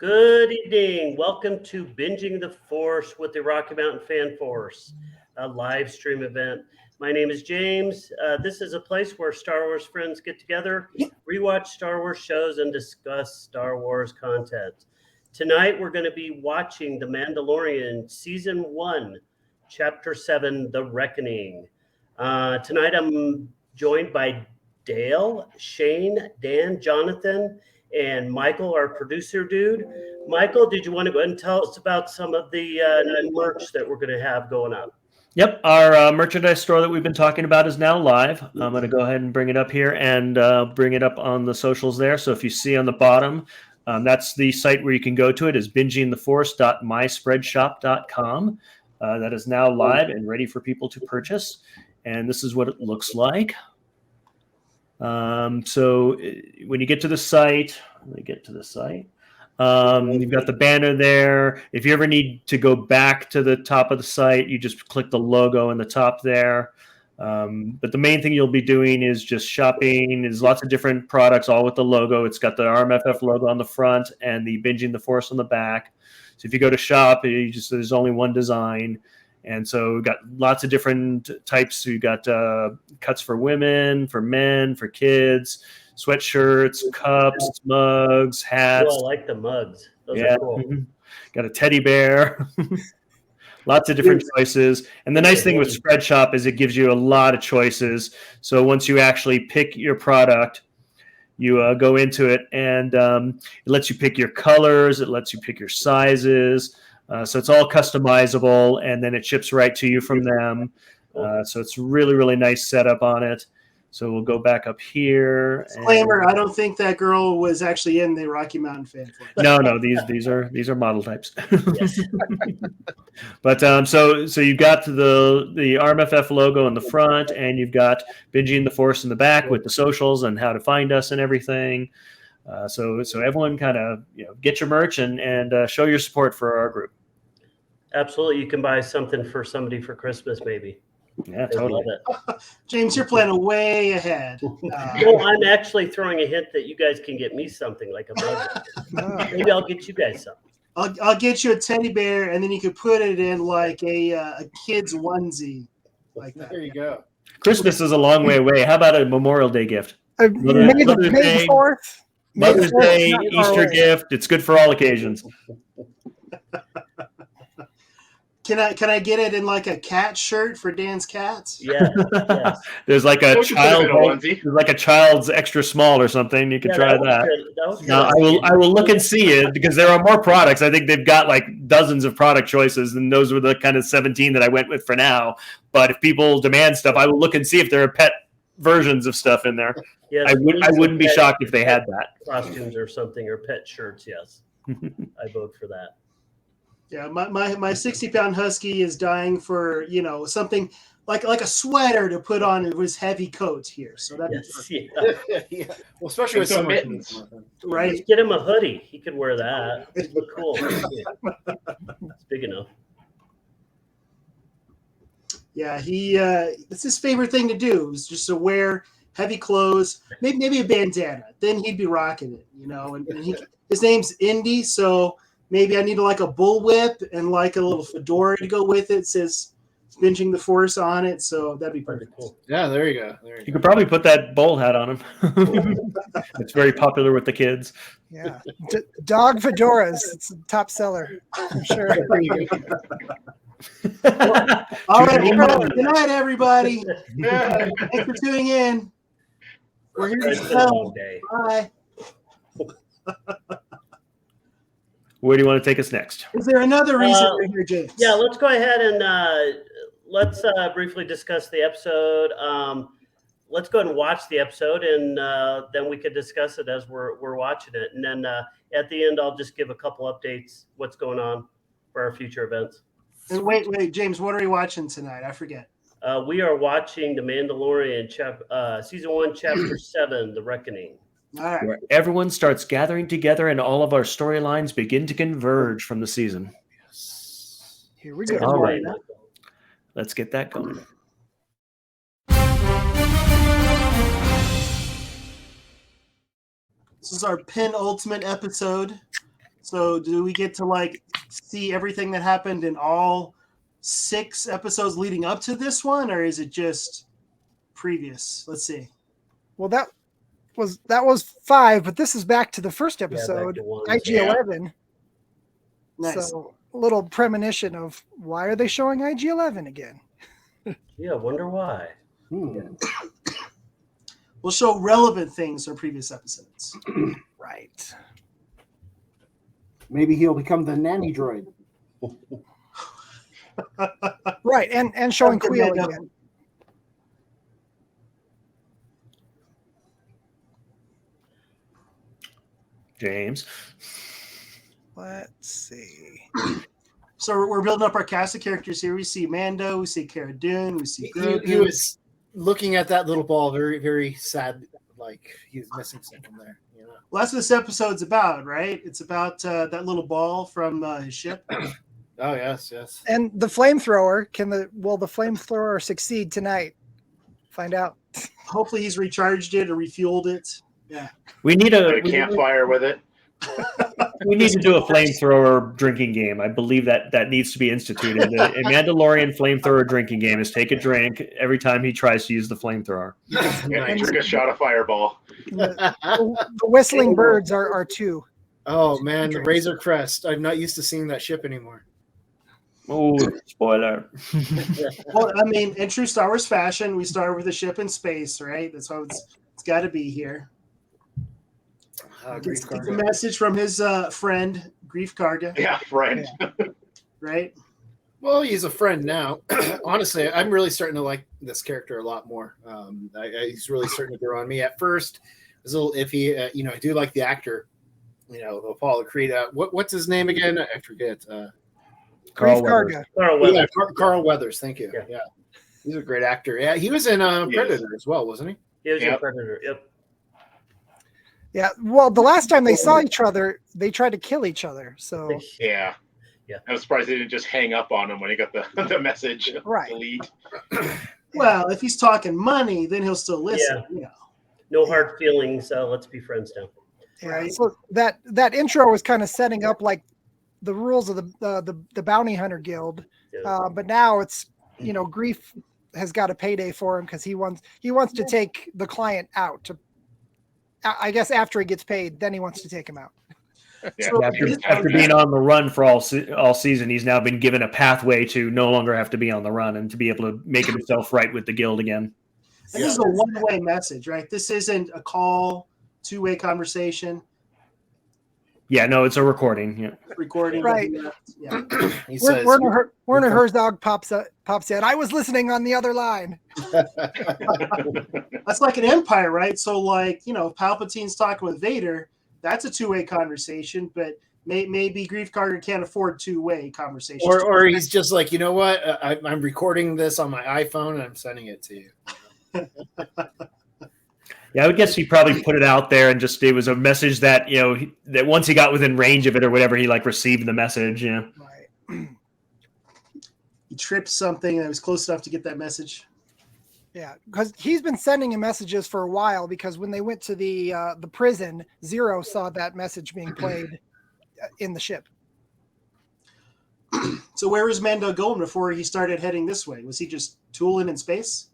Good evening. Welcome to Binging the Force with the Rocky Mountain Fan Force, a live stream event. My name is James. This is a place where Star Wars friends get together, rewatch Star Wars shows, and discuss Star Wars content. Tonight, we're going to be watching The Mandalorian Season 1, Chapter 7, The Reckoning. Tonight, I'm joined by Dale, Shane, Dan, Jonathan, and Michael, our producer dude. Michael, did you want to go ahead and tell us about some of the merch that we're going to have going on? Yep, our merchandise store that we've been talking about is now live. I'm going to go ahead and bring it up here and bring it up on the socials there. So if you see on the bottom, that's the site where you can go to it is bingingtheforce.myspreadshop.com. That is now live and ready for people to purchase. And this is what it looks like. So when you get to the site, you've got the banner there. If you ever need to go back to the top of the site, you just click the logo in the top there. But the main thing you'll be doing is just shopping. There's lots of different products, all with the logo. It's got the RMFF logo on the front and the Binging the Force on the back. So if you go to shop, there's only one design. And so we've got lots of different types. So you've got cuts for women, for men, for kids, sweatshirts, cups, mugs, hats. Oh, I like the mugs. Those are cool. Got a teddy bear. Lots of different choices. And the nice thing with Spread Shop is it gives you a lot of choices. So once you actually pick your product, you go into it and it lets you pick your colors. It lets you pick your sizes. So it's all customizable, and then it ships right to you from them. So it's really, really nice setup on it. So we'll go back up here. Disclaimer: I don't think that girl was actually in the Rocky Mountain Fan Force. No, these are model types. But so you've got the RMFF logo in the front, and you've got Binging the Force in the back with the socials and how to find us and everything. So everyone kind of get your merch and show your support for our group. Absolutely, you can buy something for somebody for Christmas, maybe. Yeah, totally. James, you're planning way ahead. Well, I'm actually throwing a hint that you guys can get me something like a mug. Maybe I'll get you guys something. I'll get you a teddy bear, and then you could put it in like a kid's onesie, like that. There you go. Christmas is a long way away. How about a Memorial Day gift? May the 4th. Mother's Day, Easter gift. It's good for all occasions. Can I get it in like a cat shirt for Dan's cats? Yeah. Yes. There's like a child's extra small or something. You can try that. Now, I will look and see it because there are more products. I think they've got like dozens of product choices, and those were the kind of 17 that I went with for now. But if people demand stuff, I will look and see if there are pet versions of stuff in there. Yes, I wouldn't be shocked if they had that. Costumes or something, or pet shirts, yes. I vote for that. Yeah, my 60-pound husky is dying for, something like a sweater to put on his heavy coat here. So that's yeah. Well, especially with some mittens. Right. Just get him a hoodie. He could wear that. It'd look cool. It's big enough. Yeah, it's his favorite thing to do is just to wear heavy clothes, maybe a bandana. Then he'd be rocking it, and his name's Indy, so maybe I need like a bullwhip and like a little fedora to go with it. It says Binging the Force on it, so that'd be pretty cool. Yeah, there you go. You could probably put that bowl hat on him. It's very popular with the kids. Yeah, dog fedoras. It's a top seller for sure. All right, good night, everybody. Thanks for tuning in. We're here to sell. Bye. Where do you want to take us next? Is there another reason we're here, James? Yeah, let's go ahead and let's briefly discuss the episode. Let's go ahead and watch the episode, and then we could discuss it as we're watching it. And then at the end, I'll just give a couple updates, what's going on for our future events. And wait, James, what are we watching tonight? I forget. We are watching The Mandalorian Season 1, Chapter 7, The Reckoning. All right. Where everyone starts gathering together and all of our storylines begin to converge from the season. Yes. Here we go. All right. Let's get that going. This is our penultimate episode. So do we get to like see everything that happened in all 6 episodes leading up to this one, or is it just previous? Let's see. Well, that was 5, but this is back to the first back to episode, one. IG-11. Nice. So a little premonition of why are they showing IG-11 again? Yeah, wonder why. We'll show relevant things from previous episodes. Right. Maybe he'll become the nanny droid. Right, and showing Okay, Queel yeah, again. James. Let's see. So we're building up our cast of characters here. We see Mando, we see Cara Dune, we see Grogu. He was looking at that little ball, very, very sad, like he was missing something there. You know? Well, that's what this episode's about, right? It's about that little ball from his ship. Oh yes, yes. And the flamethrower, will the flamethrower succeed tonight? Find out. Hopefully he's recharged it or refueled it. Yeah. We need Put a campfire with it. We need to do a flamethrower drinking game. I believe that needs to be instituted. A Mandalorian flamethrower drinking game is take a drink every time he tries to use the flamethrower. Yeah, drink a shot of Fireball. The whistling birds are 2. Oh man, the Razor Crest. I'm not used to seeing that ship anymore. Oh, spoiler. Well, I mean, in true Star Wars fashion, we start with a ship in space, right? That's how it's got to be here. Greef It's a Karga. message from his friend, Greef Karga, Yeah, friend. right? Well, he's a friend now. Honestly, I'm really starting to like this character a lot more. He's really starting to grow on me. At first, it was a little iffy. I do like the actor. Apollo Creed. What's his name again? I forget. Greef Karga. Carl Weathers. Yeah, Carl Weathers. Thank you. Yeah. Yeah, he's a great actor. Yeah, he was in Predator as well, wasn't he? He was Yep. a Predator. Yep. Yeah. Well, the last time they saw each other, they tried to kill each other. So Yeah. Yeah. I was surprised they didn't just hang up on him when he got the message. Right. Delete. Well, if he's talking money, then he'll still listen. Yeah. No hard feelings. Let's be friends now. yeah. Right. So that intro was kind of setting up like the rules of the bounty hunter guild, Yeah. but now it's Greef has got a payday for him because he wants to take the client out to. I guess after he gets paid, then he wants to take him out. Yeah. So- After being on the run for all season, he's now been given a pathway to no longer have to be on the run and to be able to make himself right with the guild again. And this is a one-way message, right? This isn't a call, two-way conversation, Yeah, no, it's a recording. Yeah. recording. Right. Yeah. He says, Werner Herzog pops in. I was listening on the other line. That's like an empire, right? So, like, if Palpatine's talking with Vader, that's a two-way conversation, but maybe Greef Karga can't afford two-way conversations. or he's just like, you know what? I'm recording this on my iPhone and I'm sending it to you. Yeah, I would guess he probably put it out there and just it was a message that that once he got within range of it or whatever, he like received the message. Yeah. Right. He tripped something and it was close enough to get that message. Yeah, because he's been sending him messages for a while. Because when they went to the prison, Zero saw that message being played in the ship. So where was Mando going before he started heading this way? Was he just tooling in space?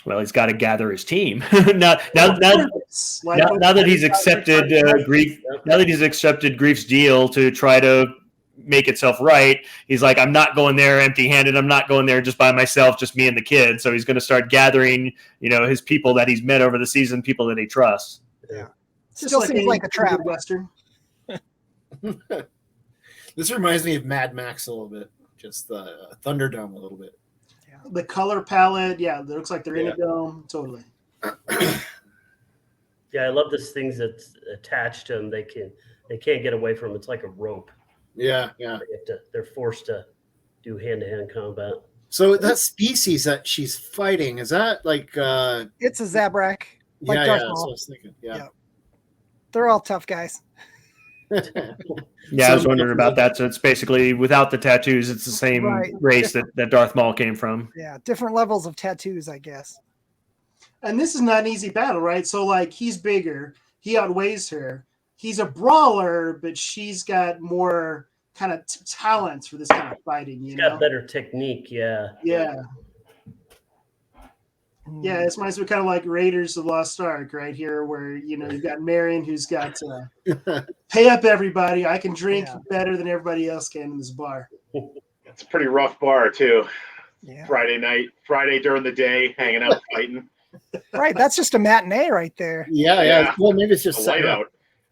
Well, he's got to gather his team now that he's accepted Greef. Now that he's accepted Greef's deal to try to make itself right, he's like, I'm not going there empty-handed. I'm not going there just by myself, just me and the kid. So he's going to start gathering, his people that he's met over the season, people that he trusts. Yeah, Just still seems like a trap. Western. This reminds me of Mad Max a little bit, just the Thunderdome a little bit. The color palette, yeah, it looks like they're in a dome. Totally. Yeah, I love this things that's attached to them. They can't get away from. It's like a rope. Yeah. They're forced to do hand-to-hand combat. So that species that she's fighting, is that like It's a Zabrak. Like yeah, Darth that's Maul. what I was thinking. Yeah. They're all tough guys. Yeah, I was wondering about that. So it's basically without the tattoos, it's the same Right. race that Darth Maul came from. Yeah, different levels of tattoos, I guess. And this is not an easy battle, right? So, like, he's bigger, he outweighs her. he's a brawler, but she's got more kind of talents for this kind of fighting. You He's know, got better technique. Yeah. yeah. Yeah, this reminds me kind of like Raiders of the Lost Ark right here, where you've got Marion who's got pay up everybody. I can drink better than everybody else can in this bar. It's a pretty rough bar too. Yeah. Friday night, Friday during the day, hanging out, fighting. Right. That's just a matinee right there. Yeah. Yeah. Well, maybe it's just A setting light up.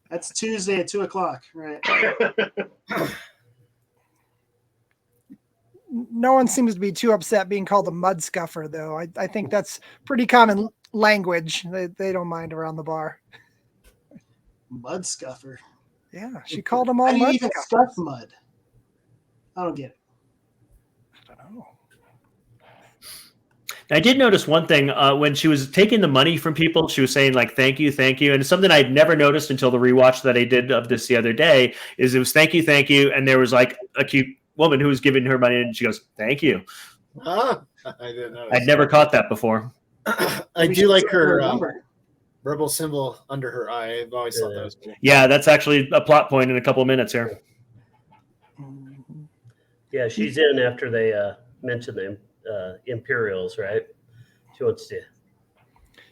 That's Tuesday at 2:00, right? No one seems to be too upset being called a mud scuffer, though. I think that's pretty common language. They don't mind around the bar. Mud scuffer. Yeah, she called them all How do you mud even scuffers. scuff mud? I don't get it. I don't know. I did notice one thing when she was taking the money from people. She was saying like "thank you," and it's something I'd never noticed until the rewatch that I did of this the other day. Is it was "thank you," and there was like a cute woman who was giving her money, and she goes "thank you." I didn't know. I'd never caught that before. I do like her rebel symbol under her eye. I've always thought that was cool. Yeah, that's actually a plot point in a couple of minutes here. Yeah, she's in after they mention the Imperials, right? She wants to.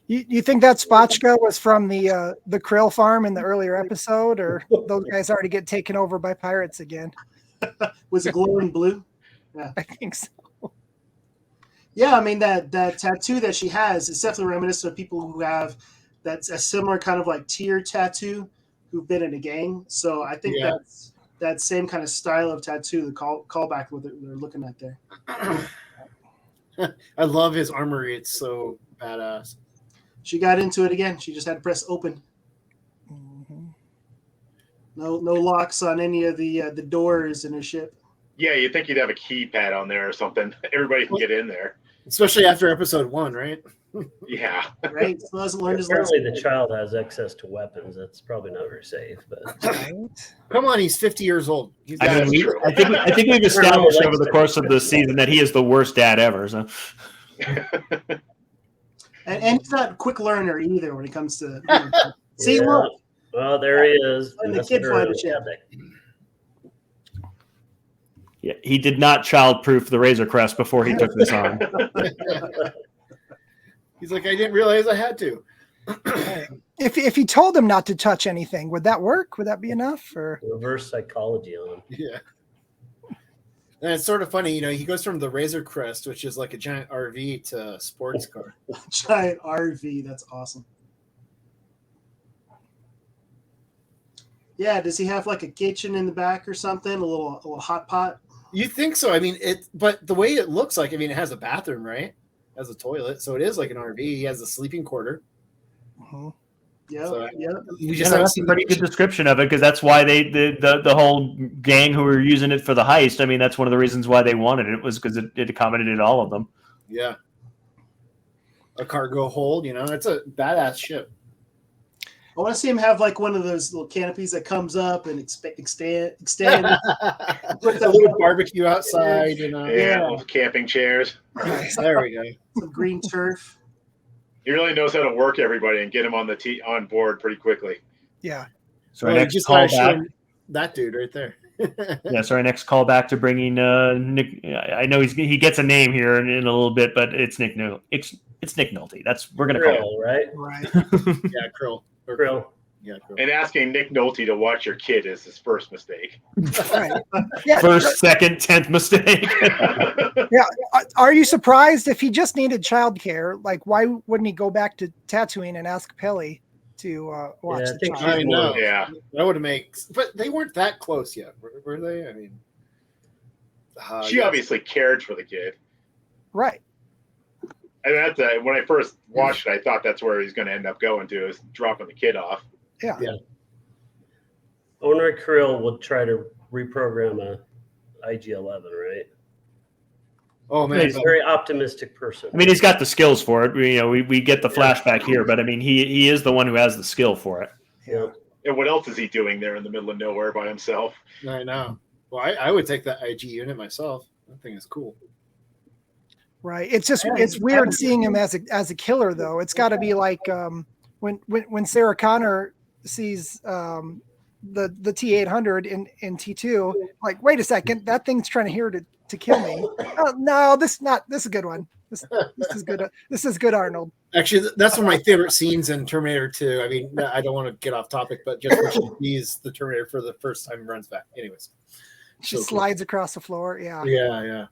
You think that Spotchka was from the Krill farm in the earlier episode, or those guys already get taken over by pirates again? Was it glowing blue? Yeah, I think so. Yeah, I mean that tattoo that she has is definitely reminiscent of people who have that's a similar kind of like tear tattoo who've been in a gang. So I think that's that same kind of style of tattoo. The callback with it they're looking at there. I love his armory. It's so badass. She got into it again. She just had to press open. No locks on any of the doors in her ship. Yeah, you'd think you'd have a keypad on there or something. Everybody can get in there. Especially after episode 1, right? Yeah. Right? Still hasn't learned his Apparently, lesson. the child has access to weapons. That's probably not very safe. But Come on, he's 50 years old. He's I got mean, I think we've established over the course of the season that he is the worst dad ever. So. And he's not a quick learner either when it comes to see Yeah. look. Well, there he is. And the Messing kid flight around. of ship. Yeah, he did not child-proof the Razor Crest before he took this on. He's like, I didn't realize I had to. If he told him not to touch anything, would that work? Would that be enough? Or Reverse psychology on him. Yeah. And it's sort of funny, he goes from the Razor Crest, which is like a giant RV, to a sports car. Giant RV. That's awesome. Yeah, does he have like a kitchen in the back or something? A little hot pot? You think so? I mean, but the way it looks like, it has a bathroom, right? It has a toilet, so it is like an RV. He has a sleeping quarter. Yeah, So, yeah. We Yeah, just that's a pretty good description of it because that's why the whole gang who were using it for the heist. I mean, that's one of the reasons why they wanted it was because it accommodated all of them. Yeah. A cargo hold, it's a badass ship. I want to see him have like one of those little canopies that comes up and extend. A little barbecue outside, Yeah, those camping chairs. There we go. Some green turf. He really knows how to work everybody and get him on board pretty quickly. yeah. So our Well, you next just gotta show callback. him that dude right there. Yeah, so our next callback to bringing Nick. I know he gets a name here in a little bit, but it's Nick. It's Nick Nolte. We're gonna call Krill, right? Right. Yeah, Krill. Or Krill. Yeah, Krill. And asking Nick Nolte to watch your kid is his first mistake. Right. Yeah. first, second, 10th mistake. Yeah. Are you surprised if he just needed childcare? Like, why wouldn't he go back to Tatooine and ask Peli to watch Yeah, I the think child? I know. Yeah. That would have made, but they weren't that close yet, were they? I mean, She obviously cared for the kid. Right. And that's when I first watched it, I thought that's where he's going to end up going to, is dropping the kid off. Yeah. Owner Krill will try to reprogram a IG-11, right? Oh man, He's a very optimistic person. I mean, he's got the skills for it. We get the flashback here, but I mean, he is the one who has the skill for it. Yeah. And what else is he doing there in the middle of nowhere by himself? I know. Well, I would take that IG unit myself. That thing is cool. Right. It's just it's weird seeing him as a killer though. It's got to be like when Sarah Connor sees the T-800 in T2, like, wait a second, that thing's trying to kill me. Oh, no, this is a good one. This is good. This is good, Arnold. Actually, that's one of my favorite scenes in Terminator 2. I mean, I don't want to get off topic, but just when she sees the Terminator for the first time and runs back. Anyways. She slides across the floor. Yeah. Yeah.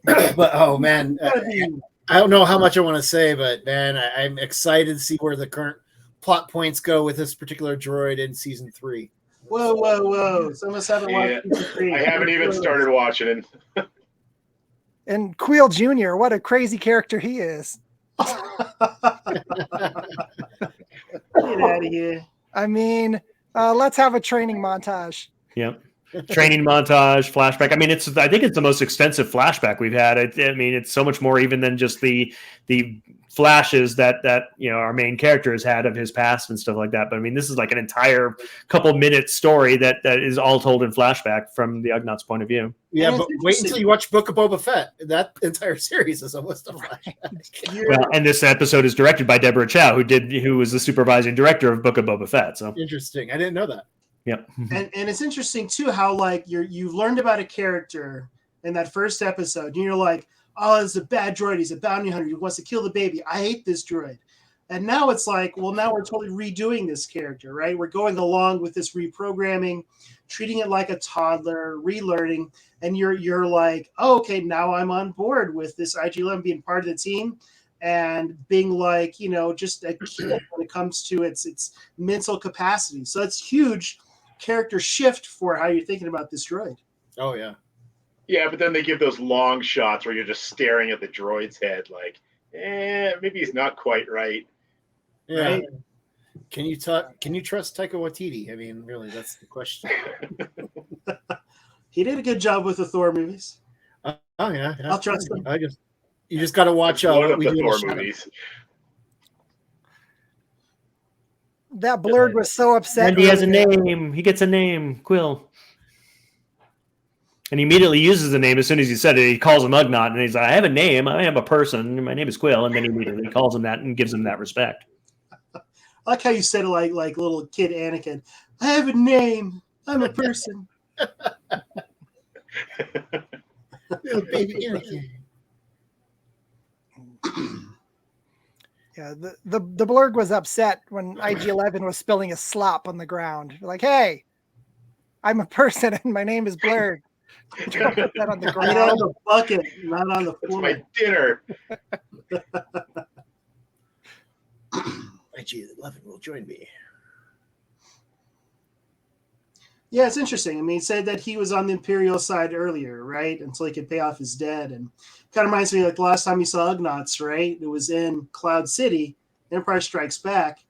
But, oh, man. I don't know how much I want to say, but, man, I'm excited to see where the current plot points go with this particular droid in season 3. Whoa. Some of us haven't watched season 3. I haven't even started watching it. And Queel Jr., what a crazy character he is. Get out of here. I mean, let's have a training montage. Yep. Training montage, flashback. I mean, I think it's the most extensive flashback we've had. I mean, it's so much more even than just the flashes that our main character has had of his past and stuff like that. But I mean, this is like an entire couple-minute story that is all told in flashback from the Ugnaughts' point of view. Yeah, but wait until you watch Book of Boba Fett. That entire series is almost a flashback. Well, and this episode is directed by Deborah Chow, who was the supervising director of Book of Boba Fett. So interesting. I didn't know that. Yep. And it's interesting too how like you've learned about a character in that first episode, and you're like, oh, it's a bad droid. He's a bounty hunter. He wants to kill the baby. I hate this droid. And now it's like, well, now we're totally redoing this character, right? We're going along with this reprogramming, treating it like a toddler, relearning, and you're like, oh, okay, now I'm on board with this IG-11 being part of the team and being like, just a kid when it comes to its mental capacity. So it's huge character shift for how you're thinking about this droid. Oh yeah. Yeah, but then they give those long shots where you're just staring at the droid's head like, maybe he's not quite right. Yeah. Right? Can you trust Taika Waititi? I mean, really, that's the question. He did a good job with the Thor movies. Oh yeah. I'll trust him. You just got to watch One what of we the do in Thor the shadows. movies. That Blurred was so upset. And he has a name. He gets a name, Quill. And he immediately uses the name as soon as he said it. He calls him Ugnaught, and he's like, I have a name. I am a person. My name is Quill. And then he immediately calls him that and gives him that respect. I like how you said it like little kid Anakin. I have a name. I'm a person. Little baby Anakin. Yeah, the Blurg was upset when IG-11 was spilling his slop on the ground. Like, hey, I'm a person and my name is Blurg. Don't put that on the Right on ground. the bucket, not on the That's floor. my dinner. IG-11 will join me. Yeah, it's interesting. I mean, he said that he was on the Imperial side earlier, right? Until he could pay off his debt. And kind of reminds me like the last time you saw Ugnaughts, right? It was in Cloud City, Empire Strikes Back.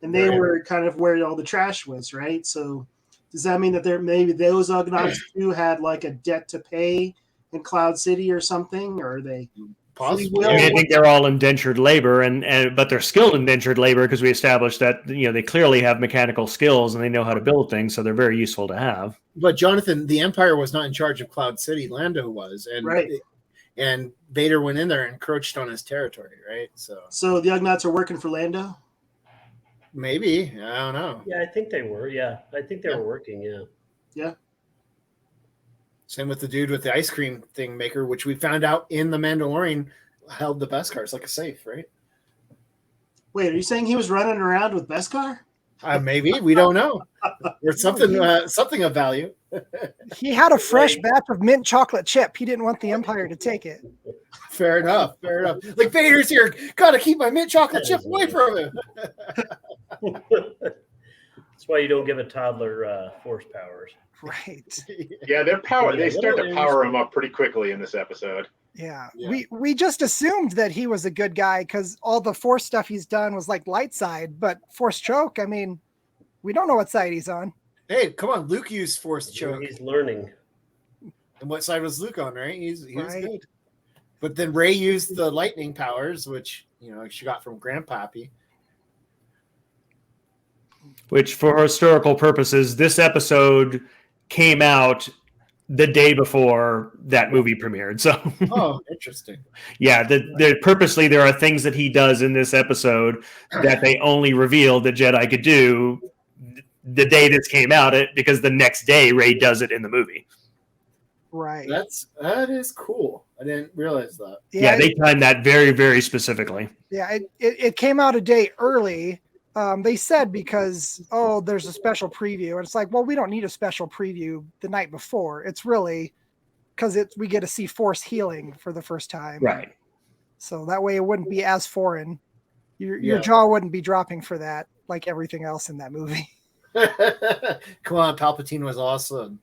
And they were kind of where all the trash was, right? So does that mean that maybe those Ugnaughts too had like a debt to pay in Cloud City or something? Or are they Possibly. I think they're all indentured labor, but they're skilled indentured labor because we established that they clearly have mechanical skills and they know how to build things, so they're very useful to have. But Jonathan, the Empire was not in charge of Cloud City. Lando was, and right? And Vader went in there and encroached on his territory, right? So the Ugnaughts are working for Lando. Maybe, I don't know. Yeah, I think they were. Yeah, I think they were working. Yeah. Yeah. Same with the dude with the ice cream thing maker, which we found out in the Mandalorian held the Beskar. It's like a safe, right? Wait, are you saying he was running around with Beskar? Maybe, we don't know. Or something of value. He had a fresh batch of mint chocolate chip. He didn't want the Empire to take it. Fair enough. Like, Vader's here. Gotta keep my mint chocolate chip away from him. That's why you don't give a toddler force powers. Right. Yeah, they start to power him up pretty quickly in this episode. Yeah. We just assumed that he was a good guy because all the force stuff he's done was like light side, but force choke, I mean, we don't know what side he's on. Hey, come on, Luke used force choke. He's learning. And what side was Luke on, right? He was Right. good. But then Rey used the lightning powers, which she got from Grandpappy. Which, for historical purposes, this episode came out the day before that movie premiered. So, Oh, interesting. yeah, purposely there are things that he does in this episode that they only revealed that Jedi could do the day this came out, because the next day Rey does it in the movie. Right. That is cool. I didn't realize that. Yeah, they timed that very, very specifically. Yeah, it came out a day early. They said because, there's a special preview. And it's like, well, we don't need a special preview the night before. It's really because we get to see Force healing for the first time. Right. So that way it wouldn't be as foreign. Your jaw wouldn't be dropping for that like everything else in that movie. Come on, Palpatine was awesome.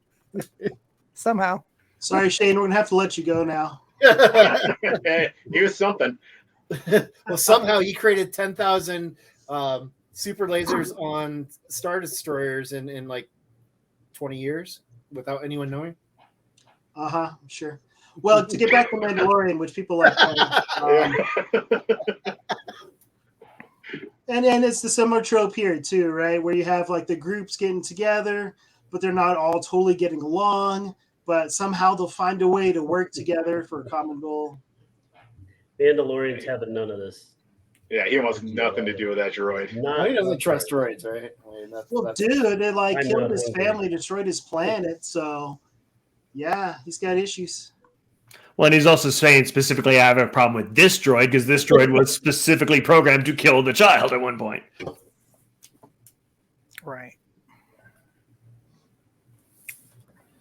Somehow. Sorry, Shane, we're gonna have to let you go now. He was something. Well, somehow he created 10,000 super lasers on Star Destroyers in like 20 years without anyone knowing. I'm sure. Well, to get back to Mandalorian, which people like, and it's the similar trope here too, right? Where you have like the groups getting together, but they're not all totally getting along, but somehow they'll find a way to work together for a common goal. Mandalorian's having none of this. Yeah, he wants nothing to do with that droid. He doesn't trust droids, right? I mean, that's... Dude, they like killed his family, destroyed his planet, so yeah, he's got issues. Well, and he's also saying specifically, I have a problem with this droid because this droid was specifically programmed to kill the child at one point. Right.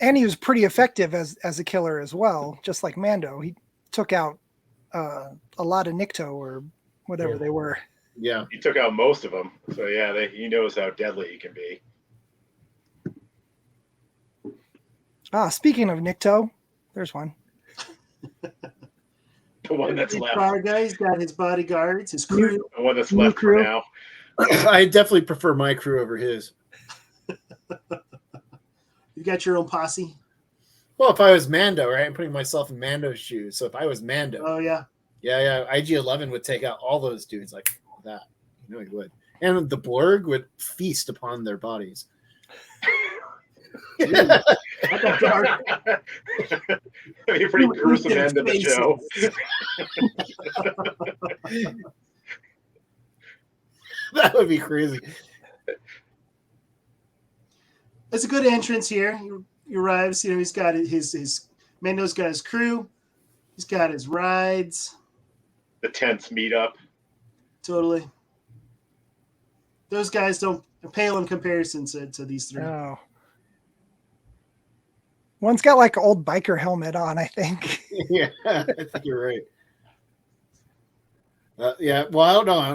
And he was pretty effective as a killer as well, just like Mando. He took out a lot of Nikto or whatever they were. Yeah. He took out most of them. So, yeah, he knows how deadly he can be. Speaking of Nikto, there's one. The one that's Greef left. Karga, he's got his bodyguards, his crew. The one that's left for now. I definitely prefer my crew over his. You got your own posse? Well, if I was Mando, right? I'm putting myself in Mando's shoes. So if I was Mando, Oh, yeah. yeah, IG-11 would take out all those dudes like that. You know he would. And the Blurg would feast upon their bodies. I got dark. That'd be a pretty gruesome end of the show. That would be crazy. It's a good entrance here. He arrives, he's got his Mando's got his crew. He's got his rides. The tents meet up. Totally. Those guys don't pale in comparison to these three. Oh. One's got like an old biker helmet on, I think. Yeah, I think you're right. Yeah, well, I don't know.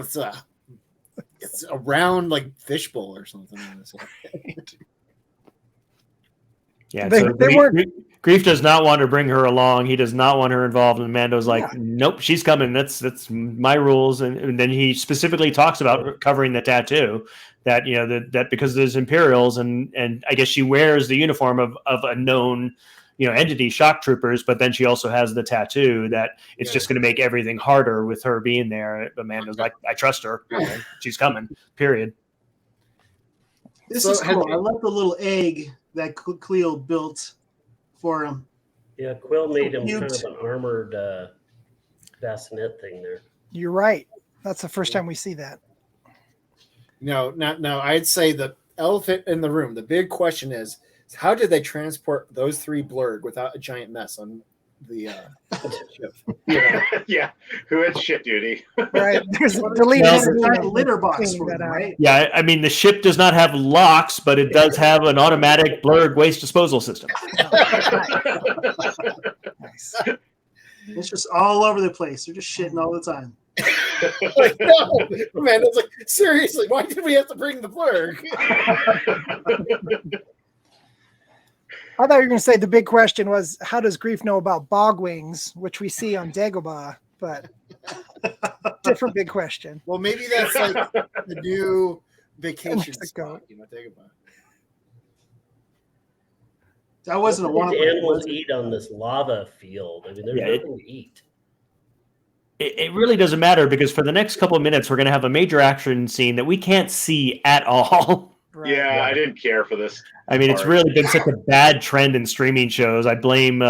It's a round like fishbowl or something. Yeah, They Greef does not want to bring her along. He does not want her involved. And Mando's like, nope, she's coming. That's my rules. And then he specifically talks about covering the tattoo that, that because there's Imperials and I guess she wears the uniform of a known, entity, shock troopers, but then she also has the tattoo that it's just going to make everything harder with her being there. But Mando's like, I trust her. She's coming, period. This is cool. I love the little egg that Cleo built for him. Yeah, Quill made him kind of an armored bassinet thing there. You're right. That's the first time we see that. No, I'd say the elephant in the room. The big question is how did they transport those three Blurg without a giant mess on the ship? Yeah, who had shit duty? Right. There's a giant litter box for them, right? Yeah, I mean, the ship does not have locks, but it does have an automatic Blurg waste disposal system. Nice. It's just all over the place. They're just shitting all the time. Like, no, man, it's like, seriously, why did we have to bring the Blurg? I thought you were going to say the big question was, how does Greef know about bog wings, which we see on Dagobah? But different big question. Well, maybe that's like the new vacation spot, Dagobah. That wasn't a What one. did animals eat on this lava field? I mean, there's nothing to eat. It really doesn't matter because for the next couple of minutes, we're going to have a major action scene that we can't see at all. Right. Yeah, I didn't care for this. I mean, it's really been such a bad trend in streaming shows. I blame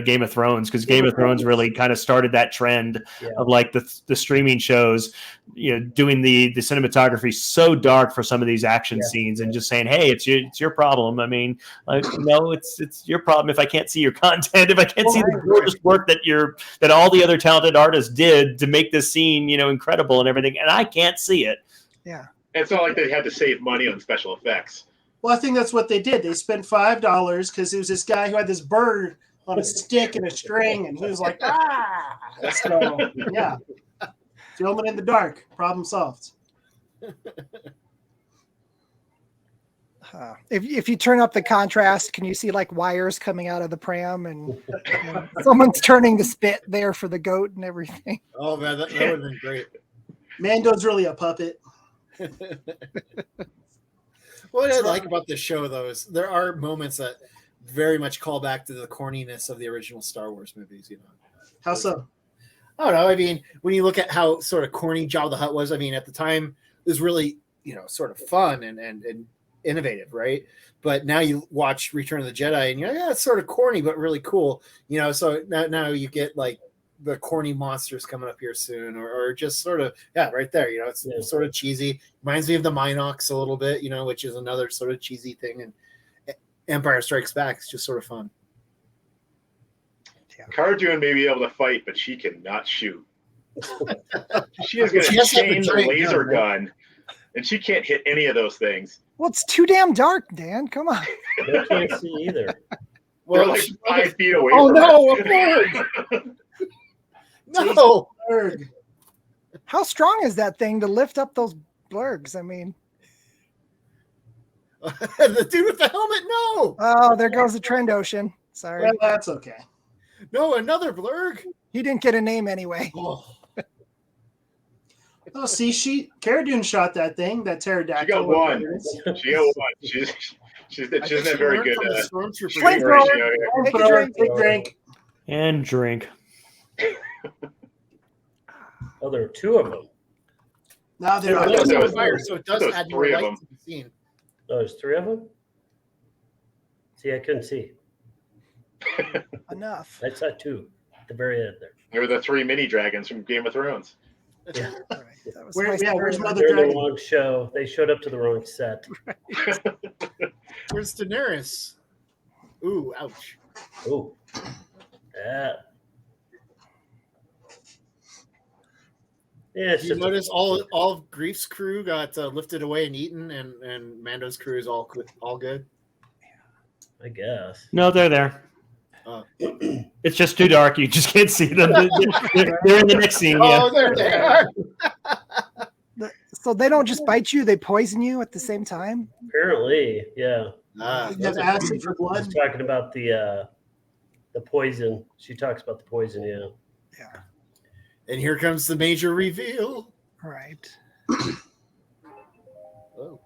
Game of Thrones, because Game of Thrones really kind of started that trend of like the streaming shows, doing the cinematography so dark for some of these action scenes, and just saying, hey, it's your problem. I mean, like, no, it's your problem if I can't see your content, if I can't see the gorgeous work that all the other talented artists did to make this scene, incredible and everything, and I can't see it. Yeah. It's not like they had to save money on special effects. Well, I think that's what they did. They spent $5 because it was this guy who had this bird on a stick and a string, and he was like, ah! So, yeah. Filming in the dark. Problem solved. If you turn up the contrast, can you see like wires coming out of the pram, and someone's turning the spit there for the goat and everything? Oh, man, that would have been great. Mando's really a puppet. What I like about this show, though, is there are moments that very much call back to the corniness of the original Star Wars movies. How so? I don't know. I mean, when you look at how sort of corny Jabba the Hutt was, I mean, at the time it was really, sort of fun and innovative, right? But now you watch Return of the Jedi, and you're like, yeah, it's sort of corny, but really cool. So now you get like the corny monsters coming up here soon, or just sort of, right there, it's sort of cheesy. Reminds me of the Minox a little bit, which is another sort of cheesy thing. And Empire Strikes Back is just sort of fun. Cara Dune may be able to fight, but she cannot shoot. She is going to chain the laser gun, and she can't hit any of those things. Well, it's too damn dark, Dan. Come on. I can't see either. They're like 5 feet away. Oh, from no, her. a bird! No! How strong is that thing to lift up those blurgs? I mean, the dude with the helmet, no! Oh, there goes the Trend Ocean. Sorry. Well, that's okay. No, another blurg. He didn't get a name anyway. Oh, See, Cara Dune shot that thing, that pterodactyl. She got one. She got one. She's not very good. Drink, ratio, Take a drink. Big drink. And drink. Oh, there are 2 of them. Now they're I not. thought that was- fire, so it does those add more 3 of light them. to the scene. Oh, there's 3 of them? See, I couldn't see. Enough. I saw 2 at the very end there. They were the 3 mini dragons from Game of Thrones. Yeah. All right. That was Where's my Mother They're in the Dragon? wrong show. They showed up to the wrong set. Where's Daenerys? Ooh, ouch. Oh. Yeah. Yeah, it's Did you just notice all of Greef's crew got lifted away and eaten, and Mando's crew is all good? I guess. No, they're there. It's just too dark. You just can't see them. They're in the next scene. Yeah. Oh, there they are. So they don't just bite you; they poison you at the same time. Apparently, yeah. You have acid for blood. She's talking about the poison. She talks about the poison, yeah. Yeah. And here comes the major reveal. Right. Oh.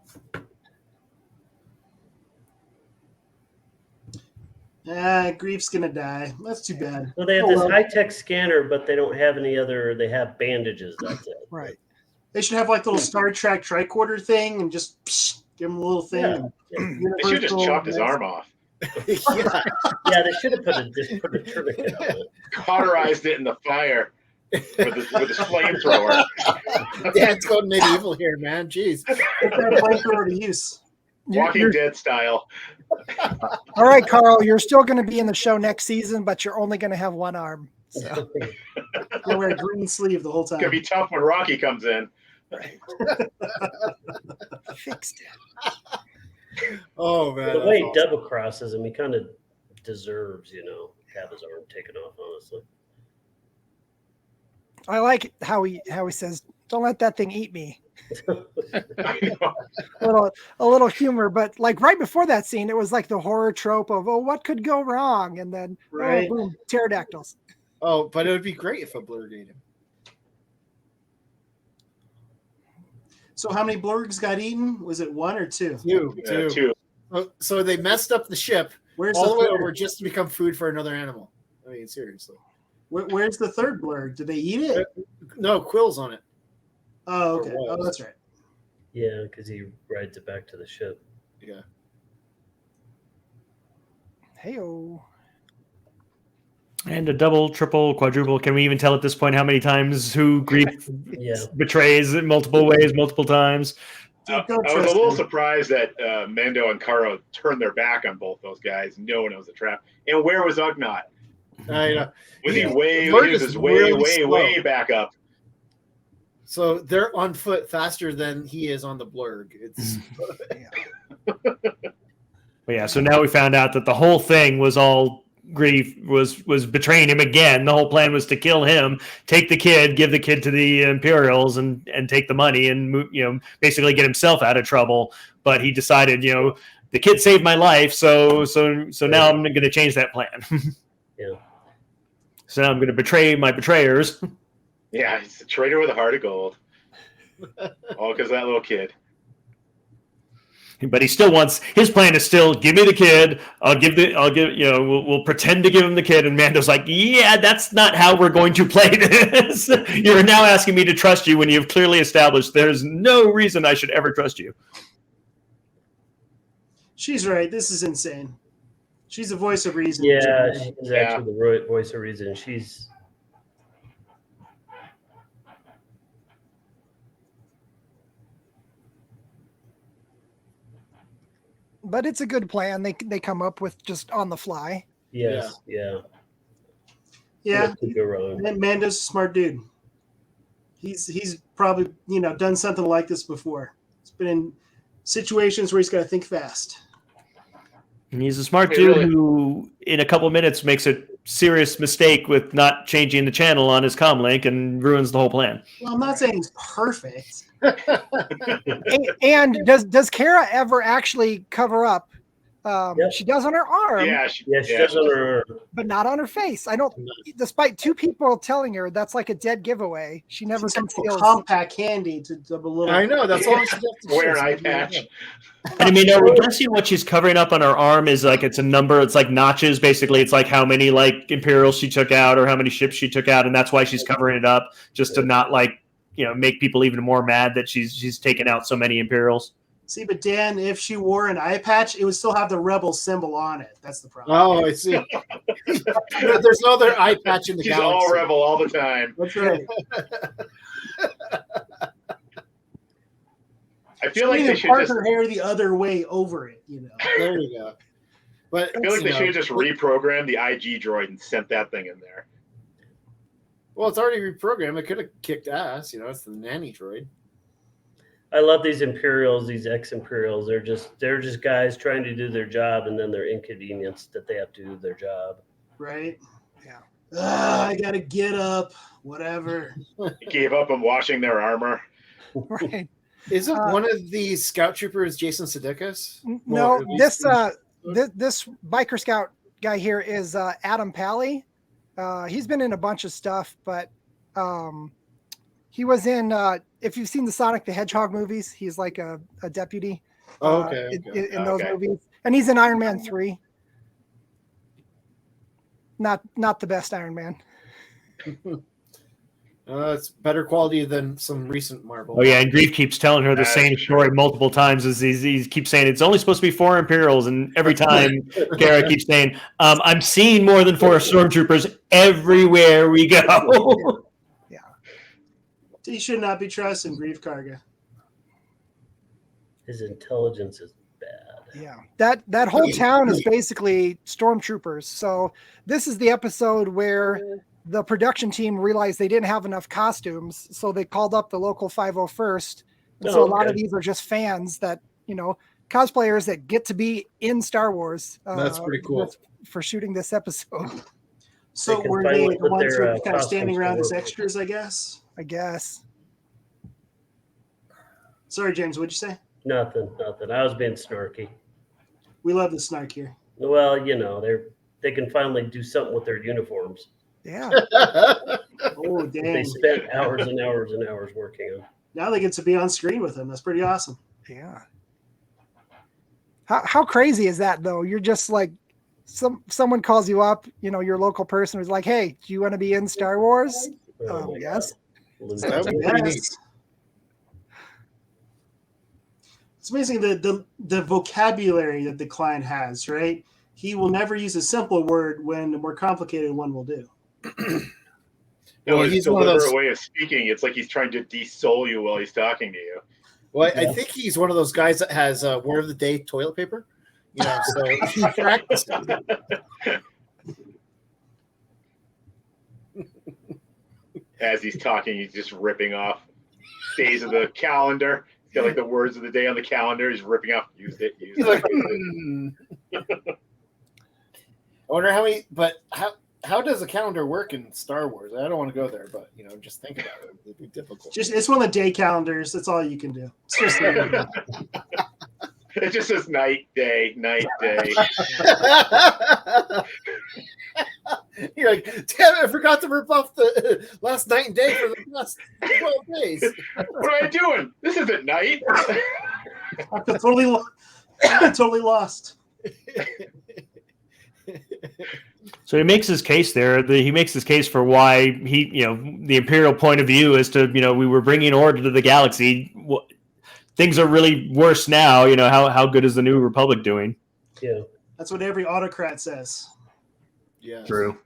Grief's gonna die. That's too bad. Well, they have Oh, this well. high-tech scanner, but they don't have any other. They have bandages. That's it. Right. They should have like little Star Trek tricorder thing and just give him a little thing. Yeah. They should have just chopped his arm off. Yeah. Yeah, they should have put a tourniquet on it. Cauterized it in the fire with his flamethrower. Dad's going medieval here, man. Jeez. Put that flamethrower to use. Walking Dead style. All right, Carl, you're still going to be in the show next season, but you're only going to have one arm. So. You'll wear a green sleeve the whole It's time. gonna be tough when Rocky comes in. Fixed it. Oh, man. The way he that's double crosses him, he kind of deserves, to have his arm taken off. Honestly. I like how he says, "Don't let that thing eat me." I know. A little humor, but like right before that scene, it was like the horror trope of, "Oh, what could go wrong?" And then, Right. oh, boom, pterodactyls. Oh, but it would be great if a blurg ate him. So how many blurgs got eaten? Was it 1 or 2? Two. So they messed up the ship Where's all the way third? over just to become food for another animal. I mean, seriously. Where's the third blurg? Did they eat it? No, Quill's on it. Oh, okay. Or was. Oh, that's right. Yeah, because he rides it back to the ship. Yeah. Heyo. And a double, triple, quadruple. Can we even tell at this point how many times who Greef Yeah. betrays in multiple ways, multiple times? I Don't was a trust little him. surprised that Mando and Karo turned their back on both those guys, knowing it was a trap. And where was Ugnaught? I know. Was he Yeah. way? He Blurg was is just way, really way, slow. way back up. So they're on foot faster than he is on the blurg. It's But yeah, so now we found out that the whole thing was all Greef was betraying him again. The whole plan was to kill him, take the kid, give the kid to the Imperials, and take the money and basically get himself out of trouble. But he decided, the kid saved my life, so now I'm going to change that plan. Yeah. So now I'm going to betray my betrayers. Yeah, he's a traitor with a heart of gold. All because of that little kid. But he still wants, his plan is still, give me the kid. We'll pretend to give him the kid. And Mando's like, yeah, that's not how we're going to play this. You're now asking me to trust you when you've clearly established there's no reason I should ever trust you. She's right. This is insane. She's the voice of reason. Yeah, she's actually the voice of reason. She's. But it's a good plan. They come up with just on the fly. Yes. Yeah. Yeah. Could go wrong. And Mando's a smart dude. He's probably done something like this before. He's been in situations where he's got to think fast. And he's a smart Hey, dude really? who, in a couple minutes, makes a serious mistake with not changing the channel on his comlink and ruins the whole plan. Well, I'm not saying he's perfect. And does Kara ever actually cover up? Yep. She does on her arm, Yeah, She does on her arm. but not on her face. I don't. Despite two people telling her that's like a dead giveaway, she never She's got a conceals. compact handy to double little. I know that's all she has to wear an do. eye patch. And I mean, are we guessing what she's covering up on her arm is like it's a number? It's like notches. Basically, it's like how many like Imperials she took out or how many ships she took out, and that's why she's covering it up just to not make people even more mad that she's taken out so many Imperials. See, but Dan, if she wore an eye patch, it would still have the rebel symbol on it. That's the problem. Oh, I see. There's no other eye patch in the She's galaxy. all rebel all the time. That's right. I feel like they Even should part just. her hair the other way over it. There you go. But I feel like they should have just reprogrammed the IG droid and sent that thing in there. Well, it's already reprogrammed. It could have kicked ass. It's the nanny droid. I love these Imperials, these ex-Imperials. They're just guys trying to do their job, and then they're inconvenienced that they have to do their job. Right? Yeah. I gotta get up. Whatever. He gave up on washing their armor. Right. Isn't one of these scout troopers Jason Sudeikis? No, Well, at least- this biker scout guy here is Adam Pally. He's been in a bunch of stuff, but he was in. If you've seen the Sonic the Hedgehog movies, he's like a deputy. Oh, okay. In those movies, and he's in Iron Man 3. Not the best Iron Man. It's better quality than some recent Marvel. Oh yeah, and Greef keeps telling her the same story multiple times. As he keeps saying it's only supposed to be 4 Imperials, and every time Kara keeps saying, "I'm seeing more than 4 stormtroopers everywhere we go." He should not be trusted, Greef Karga. His intelligence is bad. Yeah, that whole town is basically stormtroopers. So this is the episode where the production team realized they didn't have enough costumes, so they called up the local 501st. And so a lot of these are just fans that cosplayers that get to be in Star Wars. That's pretty cool for shooting this episode. So can were they finally the put ones who their, were kind of standing costumes around to as work. extras, I guess? I guess. Sorry, James, what'd you say? Nothing. I was being snarky. We love the snark here. Well, they can finally do something with their uniforms. Yeah. Oh, They dang. spent hours and hours and hours working on. Now they get to be on screen with them. That's pretty awesome. Yeah. How crazy is that though? You're just like someone calls you up, your local person who's like, "Hey, do you want to be in Star Wars?" Oh my Yes. God. That would be pretty neat. Yes. It's amazing the vocabulary that the client has, right? He will never use a simple word when a more complicated one will do. No, Well, his he's one of deliberate those- way of speaking. It's like he's trying to de-soul you while he's talking to you. Well, I think he's one of those guys that has word of the day toilet paper. You know, so he practices. As he's talking, he's just ripping off days of the calendar. He's got like the words of the day on the calendar. He's ripping off. Used it. Used He's it. like, used it. I wonder how does a calendar work in Star Wars? I don't want to go there, but just think about it. It'd be difficult. It's one of the day calendars. That's all you can do. It's just It just says night, day, night, day. You're like, damn it, I forgot to rip off the last night and day for the last 12 days. What am I doing? This isn't night. I'm totally lost. So he makes his case there. He makes his case for why the Imperial point of view is to, we were bringing order to the galaxy. Things are really worse now. How good is the New Republic doing? Yeah. That's what every autocrat says. Yeah. True.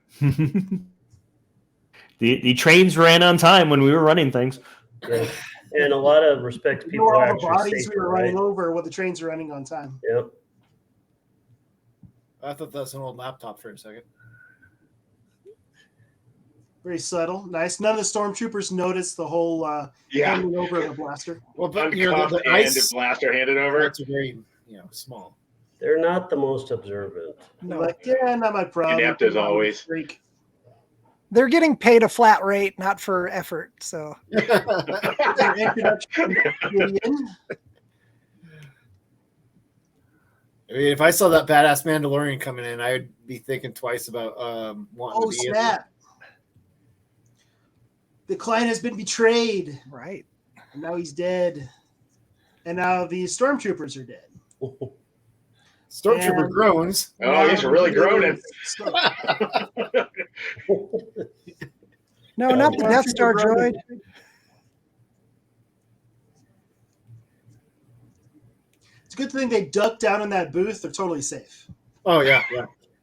the trains ran on time when we were running things. Yeah. And a lot of respect to people Ignore are all the actually bodies safer, we were right? running over while the trains are running on time. Yep. I thought that was an old laptop for a second. Very subtle. Nice. None of the stormtroopers noticed the whole handing over of the blaster. Well, but Uncuffed the and ice blaster handed over. are very small. They're not the most observant. No. Like, yeah, not my problem. Inept as always. Freak. They're getting paid a flat rate, not for effort. So Introduction, Gideon. I mean, if I saw that badass Mandalorian coming in, I would be thinking twice about wanting Oh, to be in snap. The client has been betrayed. right. And now he's dead. And now the stormtroopers are dead. Stormtrooper And- groans. Oh, he's really groaning. No, not the Death Star droid. It's a good thing they ducked down in that booth. They're totally safe. Oh yeah.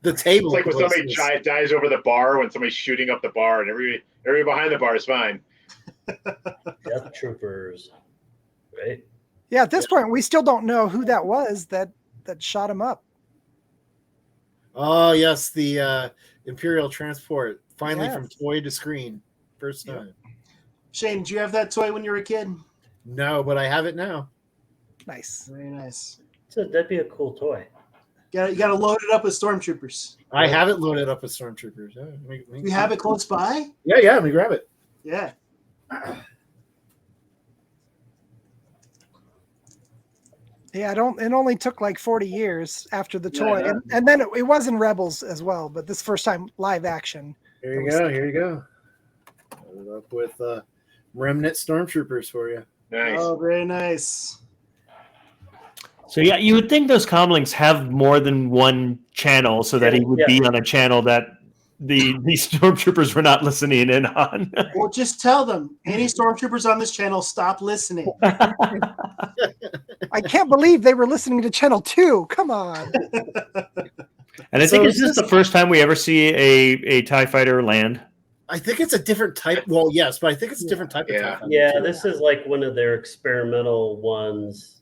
The table. It's like when somebody is- dies over the bar when somebody's shooting up the bar, and everybody behind the bar is fine. Death troopers. Right? Yeah, at this point, we still don't know who that was that shot him up. Oh yes, the Imperial transport finally from Yes. toy to screen, first time. Shane, did you have that toy when you were a kid? No, but I have it now. Nice. Very nice. So that'd be a cool toy. You got to load it up with stormtroopers. I have it loaded up with stormtroopers. Yeah, You have it close by? Yeah, let me grab it. Yeah. Yeah, it only took like 40 years after the Yeah, toy, yeah. and then it was in Rebels as well. But this first time live action. Here you go. Here you go. Loaded up with remnant stormtroopers for you. Nice. Oh, very nice. So yeah, you would think those comlinks have more than one channel, so that he would Yeah. be on a channel that the stormtroopers were not listening in on. Well, just tell them, any stormtroopers on this channel, stop listening. I can't believe they were listening to Channel 2. Come on. And I So think is is this this- the first time we ever see a TIE fighter land? I think it's a different type. Well, yes, but I think it's a different type Yeah. of TIE. Yeah, this is like one of their experimental ones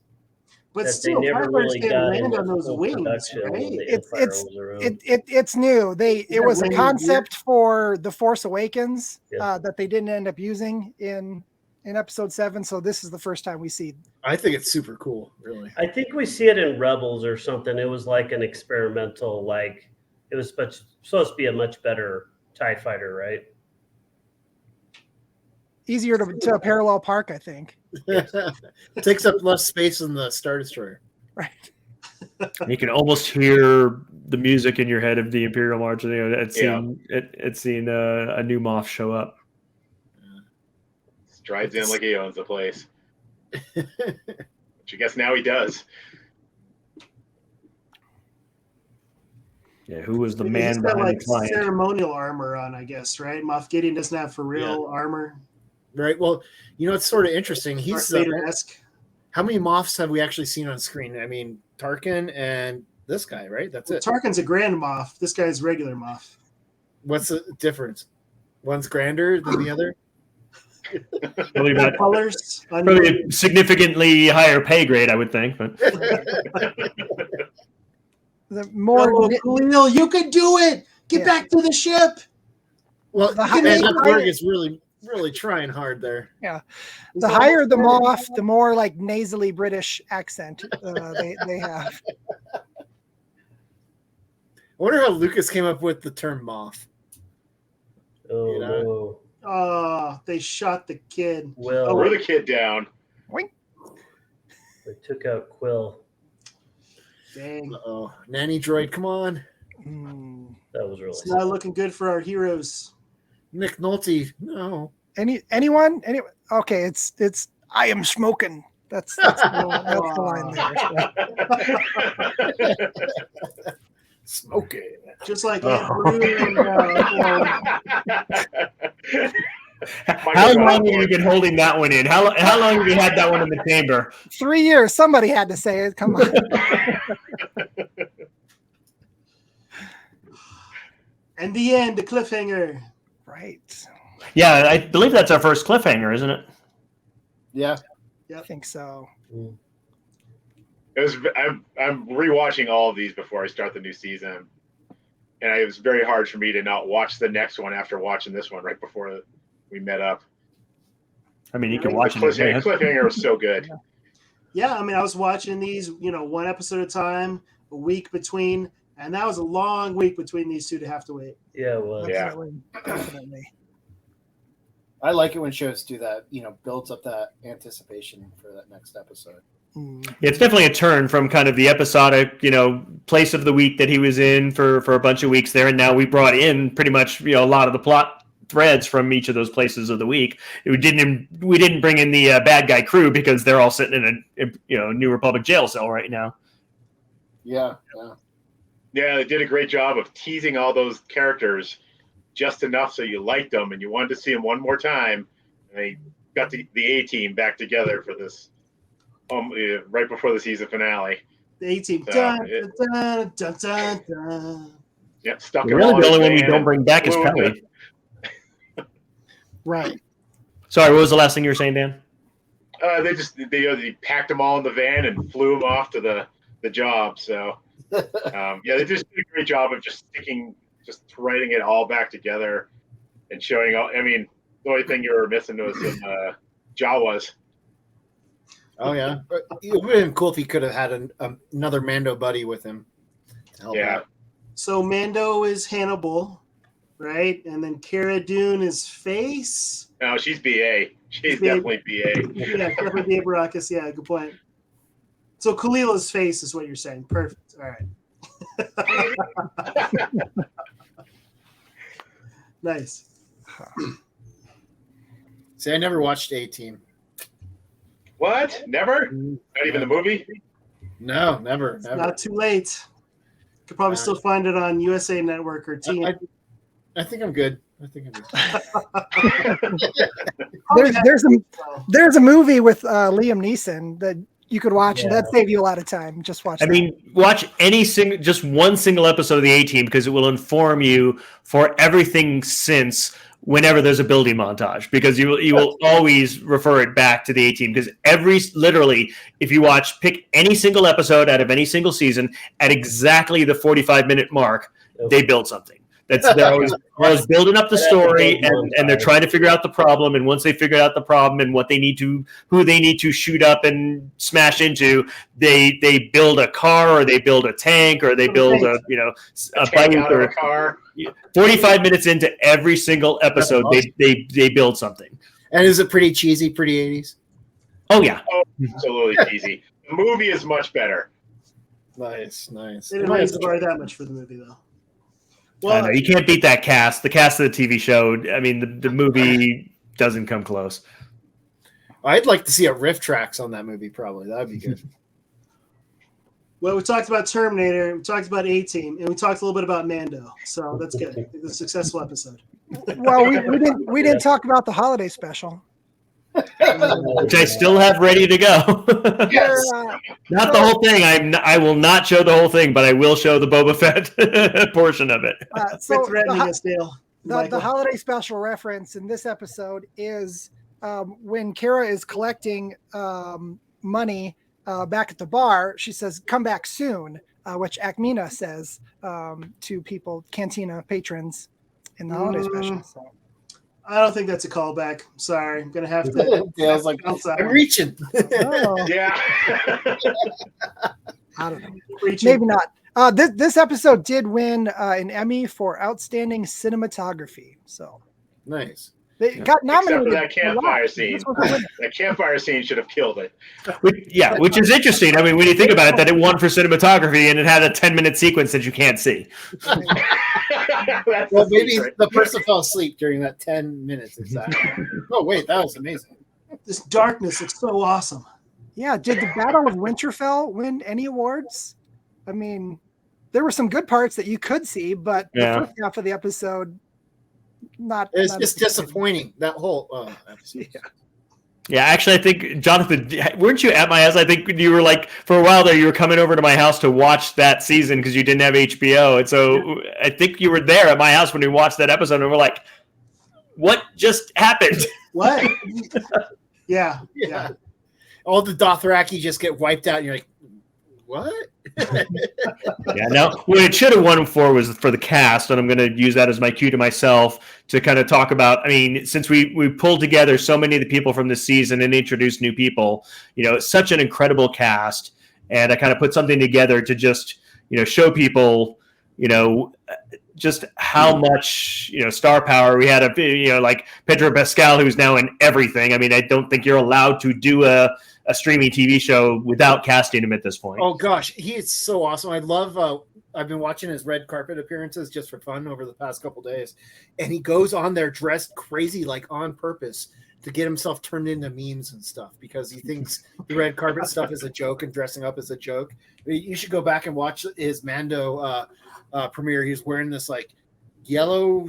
But that still, they never TIE fighters really can got land into on those full wings, production when right? the It's- Empire it's- was around. It's new. It Yeah, was a landing concept for The Force Awakens Yeah. that they didn't end up using in Episode 7. So this is the first time we see. I think it's super cool, really. I think we see it in Rebels or something. It was like an experimental, like it was supposed to be a much better TIE fighter, right? Easier to parallel park, I think. Takes up less space than the Star Destroyer. Right. You can almost hear the music in your head of the Imperial March. It's seen a new Moff show up. Strides in like he owns the place. Which I guess now he does. Yeah, who was the He's man got behind like the client? ceremonial armor on, I guess, right? Moff Gideon doesn't have for real armor. Right. Well, it's sort of interesting. He's Darth Vader-esque. How many Moffs have we actually seen on screen? I mean, Tarkin and this guy, right? That's it. Tarkin's a Grand Moff. This guy's regular Moff. What's the difference? One's grander than the other? Probably not. Colors. Probably a significantly higher pay grade, I would think. But The more Oh, Khalil, you could do it. Get Yeah. back to the ship. Well, The and higher- that Borg is really trying hard there. the higher the Moff, the more like nasally British accent they have. I wonder how Lucas came up with the term Moff. Oh, You know? no. Oh, they shot the kid. Will. Oh, Throw the kid down. They took out Quill. Dang. Oh, nanny droid, come on. Hmm. That was really It's not looking good for our heroes. Nick Nolte, no. Anyone? Okay, it's I am smoking. That's the line there. Smoking. Just like Oh. Aunt Beru and, how long have you been holding that one in? How long have you had that one in the chamber? 3 years. Somebody had to say it. Come on. and the end, the cliffhanger. Right. Yeah, I believe that's our first cliffhanger, isn't it? Yeah. I think so. I'm rewatching all of these before I start the new season, and it was very hard for me to not watch the next one after watching this one right before we met up. I mean, you can The watch it. cliffhanger was so good. Yeah, I mean, I was watching these, one episode at a time, a week between, and that was a long week between these two to have to wait. Yeah, it was. Yeah. Definitely. I like it when shows do that, builds up that anticipation for that next episode. Mm. It's definitely a turn from kind of the episodic, place of the week that he was in for a bunch of weeks there, and now we brought in pretty much, a lot of the plot threads from each of those places of the week. We didn't bring in the bad guy crew because they're all sitting in a New Republic jail cell right now. Yeah. Yeah, they did a great job of teasing all those characters just enough so you liked them and you wanted to see them one more time. And they got the A-team back together for this right before the season finale. The A-team. So, Dun, dun, dun, dun, dun. Yeah, stuck Really, them all the in only his one we van don't and bring back is flew him to- Pelly. Right. Sorry, what was the last thing you were saying, Dan? They packed them all in the van and flew them off to the job. So they just did a great job of just threading it all back together and showing all. I mean, the only thing you were missing was some Jawas. Oh, yeah. It would have been cool if he could have had another Mando buddy with him to help Yeah. out. So Mando is Hannibal, right? And then Cara Dune is Face. No, she's BA. She's BA. definitely BA. Yeah, definitely Dave Baracus. Yeah, good point. So Khalil is Face is what you're saying. Perfect. All right. Nice. See, I never watched A-Team. What? Never? Not even the movie? No, never. Not too late. Could probably still find it on USA Network or TNT. I think I'm good. There's a movie with Liam Neeson that you could watch, and that'd save you a lot of time. Just watch. I mean, watch just one single episode of the A-Team because it will inform you for everything since whenever there's a building montage, because you will always refer it back to the A-Team, because literally, if you pick any single episode out of any single season at exactly the 45-minute mark, they build something. They're always building up the story, and they're trying to figure out the problem. And once they figure out the problem and who they need to shoot up and smash into, they build a car, or they build a tank, or they build a bike out of or a car. 45 minutes into every single episode, they build something. And is it pretty cheesy, pretty 80s? Oh yeah, Absolutely easy. The movie is much better. Nice. They didn't raise the bar that much for the movie, though. Well, you can't beat that cast. The cast of the TV show. I mean, the movie doesn't come close. I'd like to see a riff tracks on that movie. Probably that'd be good. Well, we talked about Terminator, we talked about A-Team, and we talked a little bit about Mando. So that's good. It's a successful episode. Well, we didn't talk about the holiday special. which I still have ready to go. Yes. Not the whole thing. I will not show the whole thing, but I will show the Boba Fett portion of it. So So threatening us, Dale. the holiday special reference in this episode is when Kara is collecting money back at the bar. She says, "Come back soon," which Akmina says to people, Cantina patrons, in the holiday special. So. I don't think that's a callback. Sorry, I'm gonna have to. Dale's like, I'm reaching. Oh, Yeah. I don't know. Reaching. Maybe not. This episode did win an Emmy for outstanding cinematography. So Nice. they got Except for nominated. that campfire scene. This was a winner. That campfire scene should have killed it. Which is interesting. I mean, when you think about it, that it won for cinematography and it had a 10-minute sequence that you can't see. That's Well, the maybe secret. the person fell asleep during that 10 minutes. Exactly. Oh, wait, that was amazing. This darkness is so awesome. Yeah. Did the Battle of Winterfell win any awards? I mean, there were some good parts that you could see, but Yeah. the first half of the episode, not. It's not just as- disappointing. That whole episode. Yeah. Yeah, actually, I think, Jonathan, weren't you at my house? I think you were like, for a while there, you were coming over to my house to watch that season because you didn't have HBO. And so I think you were there at my house when we watched that episode and we're like, what just happened? What? Yeah. All the Dothraki just get wiped out, and you're like, what? Yeah, no, what it should have won for was for the cast, and I'm going to use that as my cue to myself to kind of talk about, I mean, since we pulled together so many of the people from this season and introduced new people, it's such an incredible cast, and I kind of put something together to just, show people, just how much, star power we had, like Pedro Pascal, who's now in everything. I mean, I don't think you're allowed to do a streaming TV show without casting him at this point. Oh, gosh. He is so awesome. I love, I've been watching his red carpet appearances just for fun over the past couple days. And he goes on there dressed crazy, like on purpose, to get himself turned into memes and stuff because he thinks the red carpet stuff is a joke and dressing up is a joke. You should go back and watch his Mando premiere. He's wearing this like yellow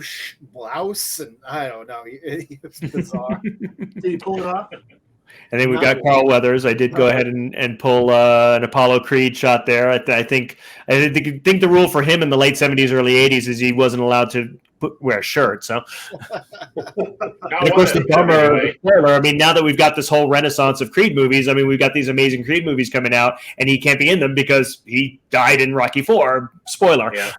blouse, and I don't know. He was bizarre. Did he pull it off? And then we've got Carl Weathers. I did go ahead and pull an Apollo Creed shot there. I think the rule for him in the late 70s, early 80s is he wasn't allowed to wear a shirt. So, and of course, the spoiler. I mean, now that we've got this whole renaissance of Creed movies, I mean, we've got these amazing Creed movies coming out, and he can't be in them because he died in Rocky IV. Spoiler. Yeah.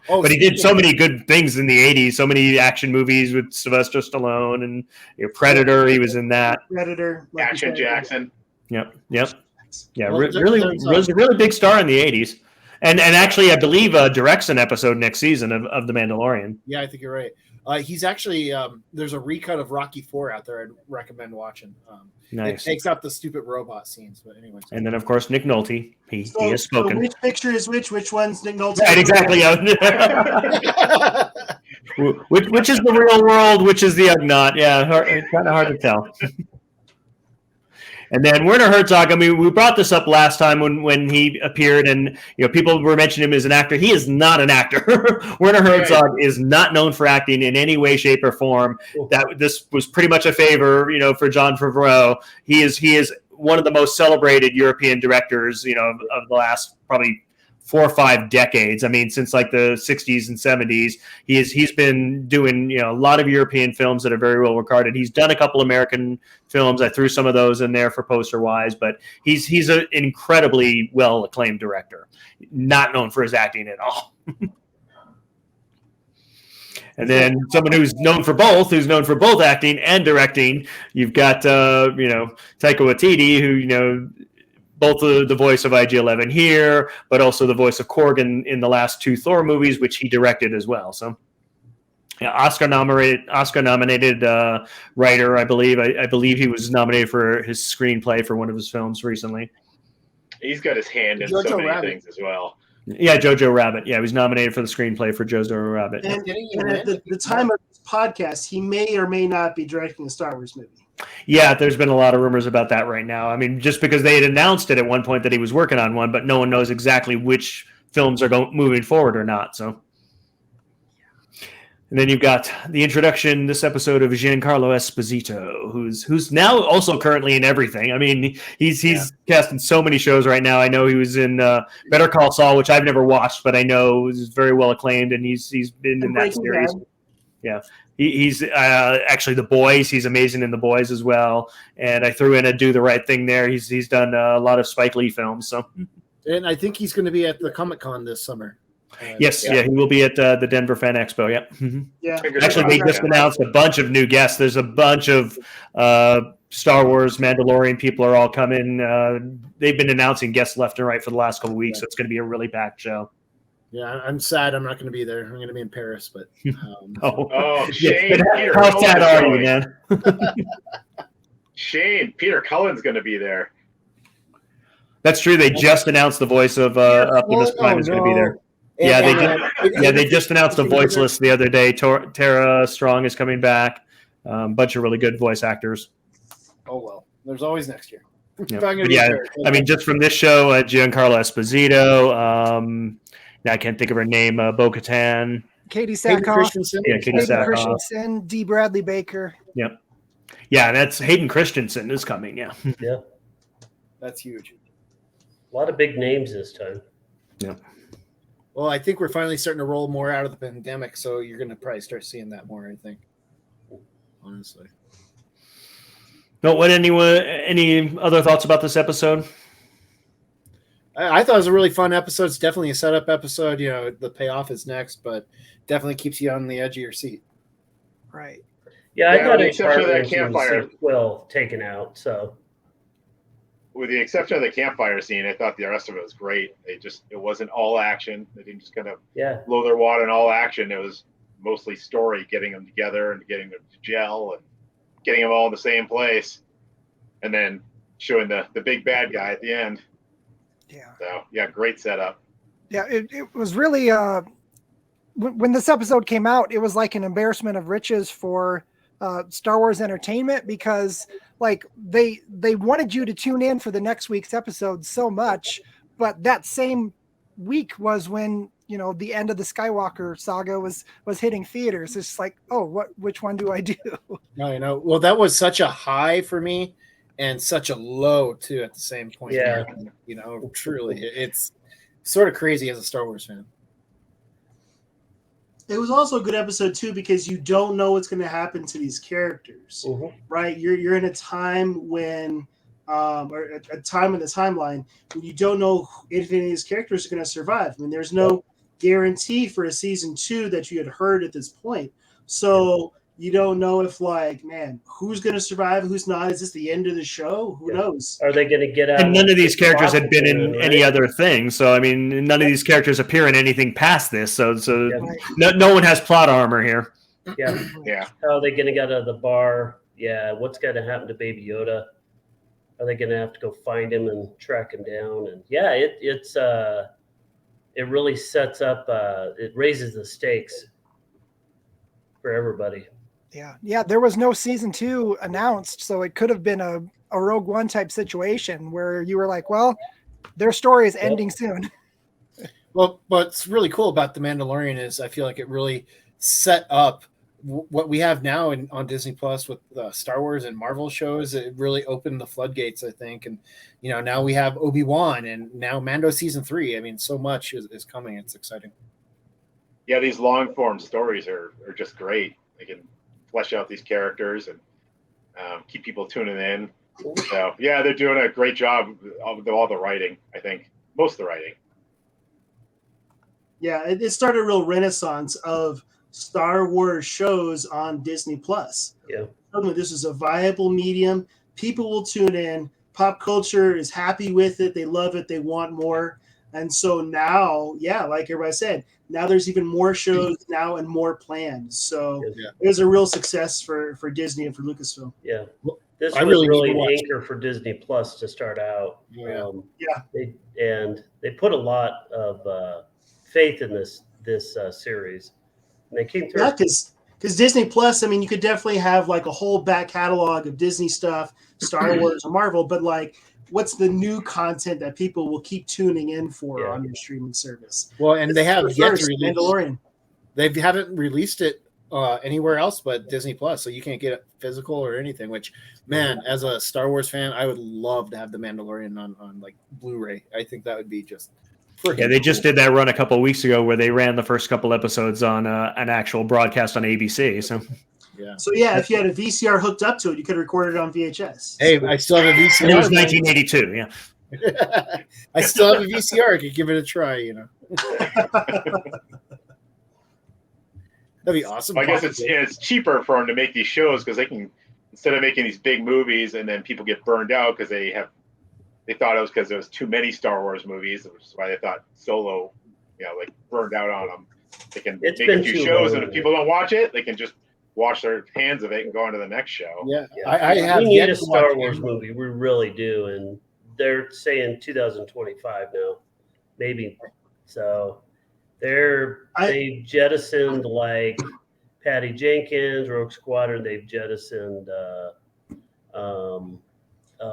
Oh, but he did so many good things in the 80s, so many action movies with Sylvester Stallone and Predator. He was in that. Predator. Action Jackson. Yep. Yeah, Well, really was a really big star in the 80s. And actually, I believe directs an episode next season of The Mandalorian. Yeah, I think you're right. He's actually there's a recut of Rocky IV out there I'd recommend watching. Nice. It takes out the stupid robot scenes, but anyway. And then, of course, Nick Nolte. He has spoken. So which picture is which? Which one's Nick Nolte? Right, exactly. which is the real world? Which is the Ugnaught? Yeah, it's kind of hard to tell. And then Werner Herzog, I mean, we brought this up last time when he appeared, and people were mentioning him as an actor. He is not an actor. Werner Herzog is not known for acting in any way, shape, or form. That this was pretty much a favor, for Jon Favreau. He is one of the most celebrated European directors, of the last probably 4 or 5 decades. I mean, since like the 60s and 70s, he's been doing a lot of European films that are very well regarded. He's done a couple American films. I threw some of those in there for poster wise, but he's an incredibly well acclaimed director, not known for his acting at all. And then someone who's known for both acting and directing, you've got Taika Waititi, who both the voice of IG-11 here, but also the voice of Korg in the last 2 Thor movies, which he directed as well. So, yeah, Oscar-nominated writer, I believe. I believe he was nominated for his screenplay for one of his films recently. He's got his hand in Jojo so many Rabbit. things as well. Yeah, Jojo Rabbit. Yeah, he was nominated for the screenplay for Jojo Rabbit. And at the time of this podcast, he may or may not be directing a Star Wars movie. Yeah, there's been a lot of rumors about that right now. I mean, just because they had announced it at one point that he was working on one, but no one knows exactly which films are moving forward or not. So, And then you've got the introduction this episode of Giancarlo Esposito, who's now also currently in everything. I mean, he's cast in so many shows right now. I know he was in Better Call Saul, which I've never watched, but I know is very well acclaimed, and he's been in that series. Yeah, he's actually The Boys. He's amazing in The Boys as well. And I threw in a Do the Right Thing there. He's done a lot of Spike Lee films. So, and I think he's going to be at the Comic-Con this summer. Yes, he will be at the Denver Fan Expo. Yeah, Yeah. Actually, they just announced a bunch of new guests. There's a bunch of Star Wars, Mandalorian people are all coming. They've been announcing guests left and right for the last couple of weeks, so it's going to be a really packed show. Yeah, I'm sad I'm not going to be there. I'm going to be in Paris, but Shane, Peter how Cullen's sad are you, going. man? Shane, Peter Cullen's going to be there. That's true. They just announced the voice of Optimus Prime is going to be there. They just announced the voice list the other day. Tara Strong is coming back. Bunch of really good voice actors. Oh well, there's always next year. I mean, just from this show, Giancarlo Esposito. Now I can't think of her name. Bo-Katan. Katie Sackhoff. Katie Sackhoff. Christensen. D. Bradley Baker. Yep. Yeah, that's Hayden Christensen is coming. Yeah. Yeah. That's huge. A lot of big names this time. Yeah. Well, I think we're finally starting to roll more out of the pandemic, so you're going to probably start seeing that more, I think. Honestly. No, any other thoughts about this episode? I thought it was a really fun episode. It's definitely a setup episode. You know, the payoff is next, but definitely keeps you on the edge of your seat. Right. Yeah, I thought with the it exception of that was campfire. Will taken out. So, With the exception of the campfire scene, I thought the rest of it was great. It wasn't all action. They didn't just kind of blow their wad in all action. It was mostly story, getting them together and getting them to gel and getting them all in the same place, and then showing the big bad guy at the end. Yeah. So great setup. Yeah, it was really when this episode came out, it was like an embarrassment of riches for Star Wars Entertainment, because like they wanted you to tune in for the next week's episode so much, but that same week was when the end of the Skywalker saga was hitting theaters. It's like, which one do I do? No, well, that was such a high for me and such a low too at the same point. Yeah, truly, it's sort of crazy as a Star Wars fan. It was also a good episode too, because you don't know what's going to happen to these characters, right? You're in a time when, or a time in the timeline when you don't know if any of these characters are going to survive. I mean, there's no guarantee for a season 2 that you had heard at this point, so you don't know if, like, man, who's going to survive, who's not. Is this the end of the show? Who knows? Are they going to get out? And none of these characters had been in any other thing. So, I mean, none of these characters appear in anything past this. So no one has plot armor here. Yeah. Yeah. How are they going to get out of the bar? Yeah. What's going to happen to Baby Yoda? Are they going to have to go find him and track him down? And it really sets up, it raises the stakes for everybody. Yeah. There was no season 2 announced, so it could have been a Rogue One type situation where you were like, well, their story is ending soon. Well, what's really cool about The Mandalorian is I feel like it really set up what we have now on Disney Plus with Star Wars and Marvel shows. It really opened the floodgates, I think. And, now we have Obi-Wan and now Mando season 3. I mean, so much is coming. It's exciting. Yeah, these long form stories are just great. They can flesh out these characters and keep people tuning in. So, they're doing a great job of all the writing, I think. Most of the writing. Yeah, it started a real renaissance of Star Wars shows on Disney Plus. Yeah. Suddenly this is a viable medium. People will tune in. Pop culture is happy with it. They love it. They want more. And so now, like everybody said, now there's even more shows now and more planned. So it was a real success for Disney and for Lucasfilm. Yeah. This was really an anchor for Disney Plus to start out. They put a lot of faith in this series. And they came through. Yeah, because Disney Plus, I mean, you could definitely have like a whole back catalog of Disney stuff, Star Wars or Marvel, but like, what's the new content that people will keep tuning in for on your streaming service? Well, and they have yet to release Mandalorian. They haven't released it anywhere else but Disney Plus, so you can't get it physical or anything. Which, man, as a Star Wars fan, I would love to have the Mandalorian on like Blu-ray. I think that would be just Yeah, they just did that run a couple of weeks ago where they ran the first couple episodes on an actual broadcast on ABC. So yeah. So yeah, if you had a VCR hooked up to it, you could record it on VHS. Hey, I still have a VCR. and it was 1982. Yeah. I still have a VCR. I could give it a try. That'd be awesome. I guess it's cheaper for them to make these shows because they can, instead of making these big movies and then people get burned out because they thought it was because there was too many Star Wars movies, which is why they thought Solo, like burned out on them. They can make a few shows, and if people don't watch it, they can just wash their hands of it and go on to the next show. Yeah, I have. We need a Star Wars movie. We really do, and they're saying 2025 now, maybe. So they jettisoned like Patty Jenkins, Rogue Squadron. They've jettisoned.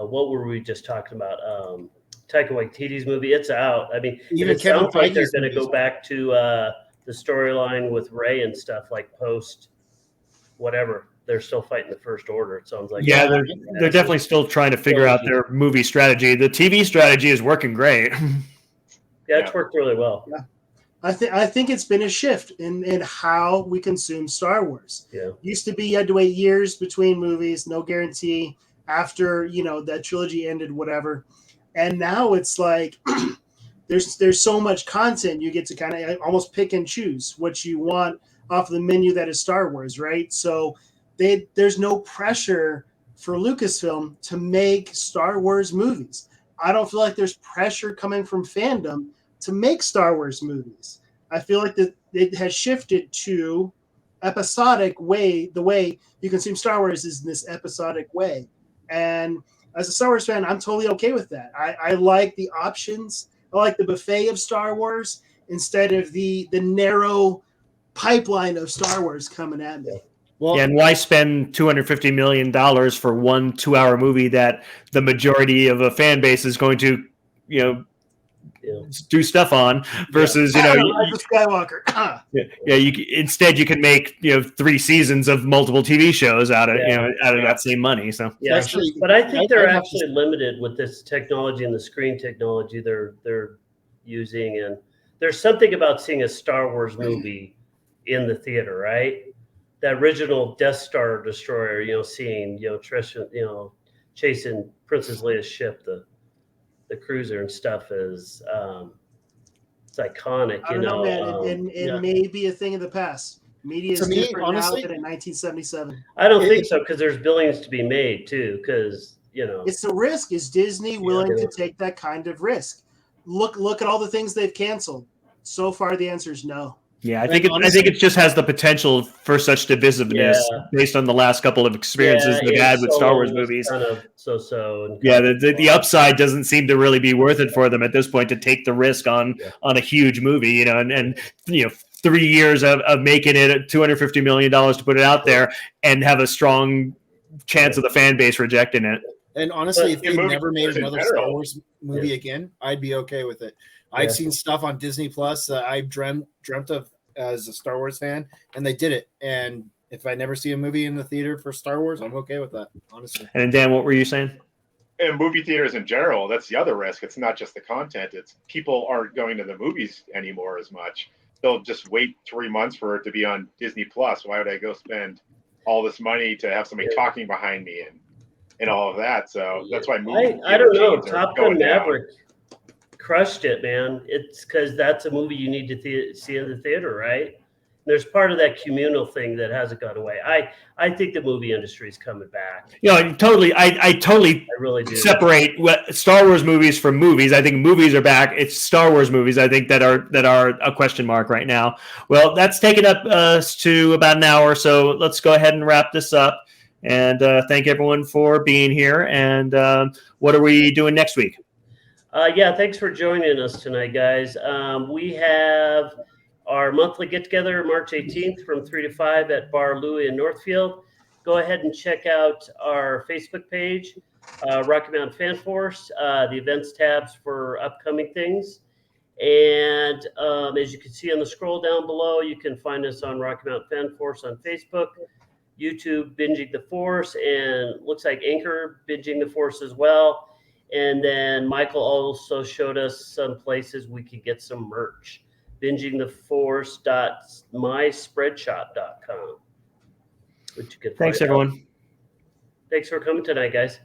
What were we just talking about? Taika Waititi's movie. It's out. I mean, even it sounds like they're going to go back to the storyline with Rey and stuff, like post whatever. They're still fighting the First Order. It sounds like. Yeah, they're definitely still trying to figure out their movie strategy. The TV strategy is working great. Yeah, it's worked really well. Yeah. I think it's been a shift in how we consume Star Wars. Yeah. Used to be you had to wait years between movies, no guarantee after, that trilogy ended, whatever. And now it's like there's so much content you get to kind of almost pick and choose what you want off the menu that is Star Wars, right? So there's no pressure for Lucasfilm to make Star Wars movies. I don't feel like there's pressure coming from fandom to make Star Wars movies. I feel like that it has shifted to episodic way. The way you consume Star Wars is in this episodic way. And as a Star Wars fan, I'm totally okay with that. I like the options. I like the buffet of Star Wars instead of the narrow pipeline of Star Wars coming at me. Well, and why spend $250 million for one 2-hour movie that the majority of a fan base is going to, do stuff on versus Skywalker. Instead you can make 3 seasons of multiple TV shows out of that same money. So yeah, but I think they're actually limited with this technology and the screen technology they're using, and there's something about seeing a Star Wars movie in the theater, right? That original Death Star destroyer, seeing Trish, chasing Princess Leia's ship, the cruiser and stuff is it's iconic. I don't know, man. It may be a thing of the past. Media is different honestly, now than in 1977. I don't think so, because there's billions to be made too. Because it's a risk. Is Disney willing to take that kind of risk? Look at all the things they've canceled. So far, the answer is no. Yeah, I think it just has the potential for such divisiveness based on the last couple of experiences they've had with Star Wars movies. Kind of so. Yeah, the upside doesn't seem to really be worth it for them at this point to take the risk on a huge movie, and 3 years of making it at $250 million to put it out there and have a strong chance of the fan base rejecting it. And honestly, if they never made another Star Wars movie again, I'd be okay with it. I've seen stuff on Disney Plus that I've dreamt of as a Star Wars fan, and they did it. And if I never see a movie in the theater for Star Wars, I'm okay with that, honestly. And Dan, what were you saying? And movie theaters in general, that's the other risk. It's not just the content. It's people aren't going to the movies anymore as much. They'll just wait 3 months for it to be on Disney Plus. Why would I go spend all this money to have somebody talking behind me and all of that? So that's why I don't know. Top Gun Maverick crushed it, man. It's because that's a movie you need to see in the theater, right? There's part of that communal thing that hasn't gone away. I think the movie industry is coming back. Totally. I really do separate Star Wars movies from movies. I think movies are back. It's Star Wars movies, I think, that are a question mark right now. Well, that's taken up us to about an hour, so let's go ahead and wrap this up. And thank everyone for being here. And what are we doing next week? Thanks for joining us tonight, guys. We have our monthly get-together March 18th from 3 to 5 at Bar Louie in Northfield. Go ahead and check out our Facebook page, Rocky Mountain Fan Force, the events tabs for upcoming things. And as you can see on the scroll down below, you can find us on Rocky Mountain Fan Force on Facebook, YouTube, Binging the Force, and looks like Anchor, Binging the Force as well. And then Michael also showed us some places we could get some merch. bingingtheforce.myspreadshop.com. Which you can Thanks, find out. everyone. Thanks for coming tonight, guys.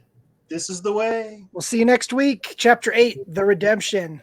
This is the way. We'll see you next week. Chapter 8, The Redemption.